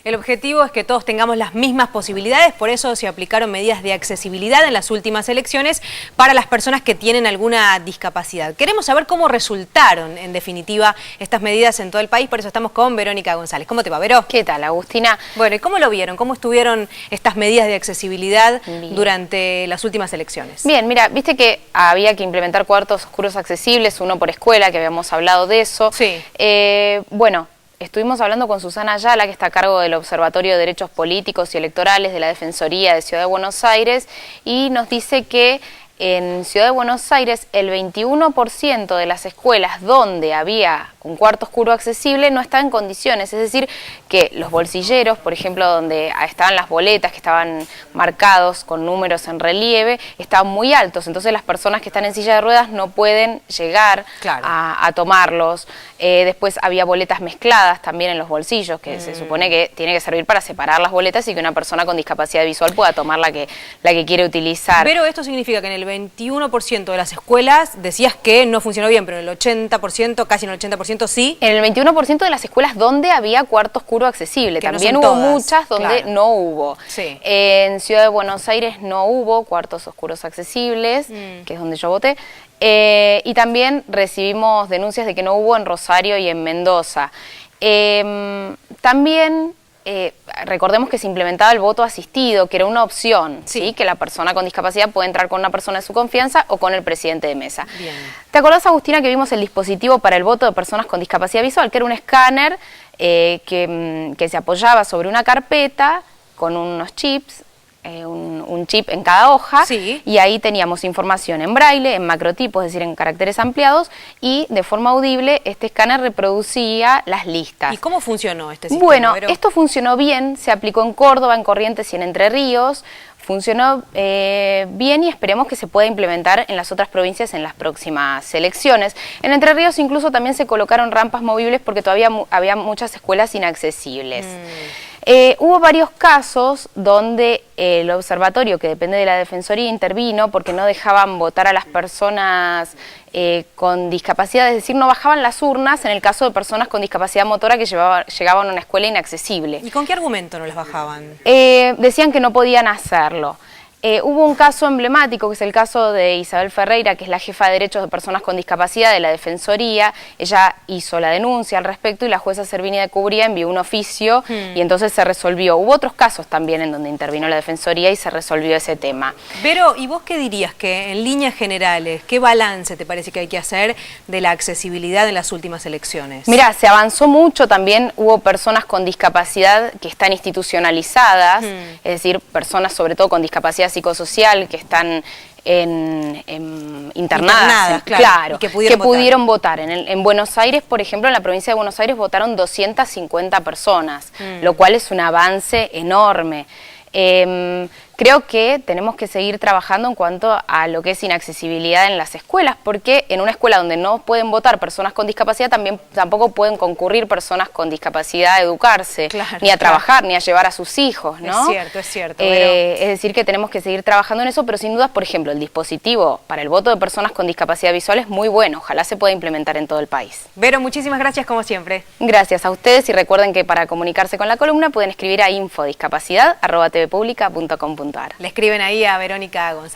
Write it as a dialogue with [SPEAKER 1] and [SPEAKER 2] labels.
[SPEAKER 1] El objetivo es que todos tengamos las mismas posibilidades, por eso se aplicaron medidas de accesibilidad en las últimas elecciones para las personas que tienen alguna discapacidad. Queremos saber cómo resultaron, en definitiva, estas medidas en todo el país, por eso estamos con Verónica González. ¿Cómo te va, Vero?
[SPEAKER 2] ¿Qué tal, Agustina?
[SPEAKER 1] Bueno, ¿y cómo lo vieron? ¿Cómo estuvieron estas medidas de accesibilidad durante las últimas elecciones?
[SPEAKER 2] Bien, mira, viste que había que implementar cuartos oscuros accesibles, uno por escuela, que habíamos hablado de eso.
[SPEAKER 1] Sí.
[SPEAKER 2] Bueno, estuvimos hablando con Susana Ayala, que está a cargo del Observatorio de Derechos Políticos y Electorales de la Defensoría de Ciudad de Buenos Aires, y nos dice que en Ciudad de Buenos Aires el 21% de las escuelas donde había un cuarto oscuro accesible no está en condiciones, es decir, que los bolsilleros, por ejemplo, donde estaban las boletas que estaban marcados con números en relieve, estaban muy altos, entonces las personas que están en silla de ruedas no pueden llegar a tomarlos. Después había boletas mezcladas también en los bolsillos, que se supone que tiene que servir para separar las boletas y que una persona con discapacidad visual pueda tomar la que quiere utilizar.
[SPEAKER 1] Pero esto significa que en el 21% de las escuelas decías que no funcionó bien, pero en el 80%, casi en el 80% sí.
[SPEAKER 2] En el 21% de las escuelas donde había cuarto oscuro accesible. También hubo muchas donde no hubo.
[SPEAKER 1] Sí.
[SPEAKER 2] En Ciudad de Buenos Aires no hubo cuartos oscuros accesibles, que es donde yo voté. Y también recibimos denuncias de que no hubo en Rosario y en Mendoza. También recordemos que se implementaba el voto asistido, que era una opción, ¿sí? Que la persona con discapacidad puede entrar con una persona de su confianza o con el presidente de mesa.
[SPEAKER 1] Bien.
[SPEAKER 2] ¿Te acordás, Agustina, que vimos el dispositivo para el voto de personas con discapacidad visual, que era un escáner que se apoyaba sobre una carpeta con unos chips, un chip en cada hoja, y ahí teníamos información en braille, en macrotipos, es decir, en caracteres ampliados, y de forma audible este escáner reproducía las listas.
[SPEAKER 1] ¿Y cómo funcionó este sistema?
[SPEAKER 2] Bueno, esto funcionó bien, se aplicó en Córdoba, en Corrientes y en Entre Ríos, funcionó bien y esperemos que se pueda implementar en las otras provincias en las próximas elecciones. En Entre Ríos incluso también se colocaron rampas movibles porque todavía había muchas escuelas inaccesibles. Hubo varios casos donde el observatorio, que depende de la Defensoría, intervino porque no dejaban votar a las personas con discapacidad, es decir, no bajaban las urnas en el caso de personas con discapacidad motora que llegaban a una escuela inaccesible.
[SPEAKER 1] ¿Y con qué argumento no las bajaban?
[SPEAKER 2] Decían que no podían hacerlo. Hubo un caso emblemático, que es el caso de Isabel Ferreira, que es la jefa de derechos de personas con discapacidad de la Defensoría. Ella hizo la denuncia al respecto y la jueza Servini de Cubría envió un oficio y entonces se resolvió. Hubo otros casos también en donde intervino la Defensoría y se resolvió ese tema.
[SPEAKER 1] Pero, ¿y vos qué dirías que en líneas generales, qué balance te parece que hay que hacer de la accesibilidad en las últimas elecciones?
[SPEAKER 2] Mira, se avanzó mucho, también hubo personas con discapacidad que están institucionalizadas, es decir, personas sobre todo con discapacidad psicosocial que están internadas, claro, y que pudieron votar. En Buenos Aires, por ejemplo, en la provincia de Buenos Aires votaron 250 personas, lo cual es un avance enorme. Creo que tenemos que seguir trabajando en cuanto a lo que es inaccesibilidad en las escuelas, porque en una escuela donde no pueden votar personas con discapacidad, tampoco pueden concurrir personas con discapacidad a educarse, ni a trabajar, ni a llevar a sus hijos, ¿no?
[SPEAKER 1] Es cierto.
[SPEAKER 2] Es decir, que tenemos que seguir trabajando en eso, pero sin dudas, por ejemplo, el dispositivo para el voto de personas con discapacidad visual es muy bueno, ojalá se pueda implementar en todo el país.
[SPEAKER 1] Vero, muchísimas gracias como siempre.
[SPEAKER 2] Gracias a ustedes y recuerden que para comunicarse con la columna pueden escribir a infodiscapacidad@tvpublica.com.ar.
[SPEAKER 1] Le escriben ahí a Verónica González.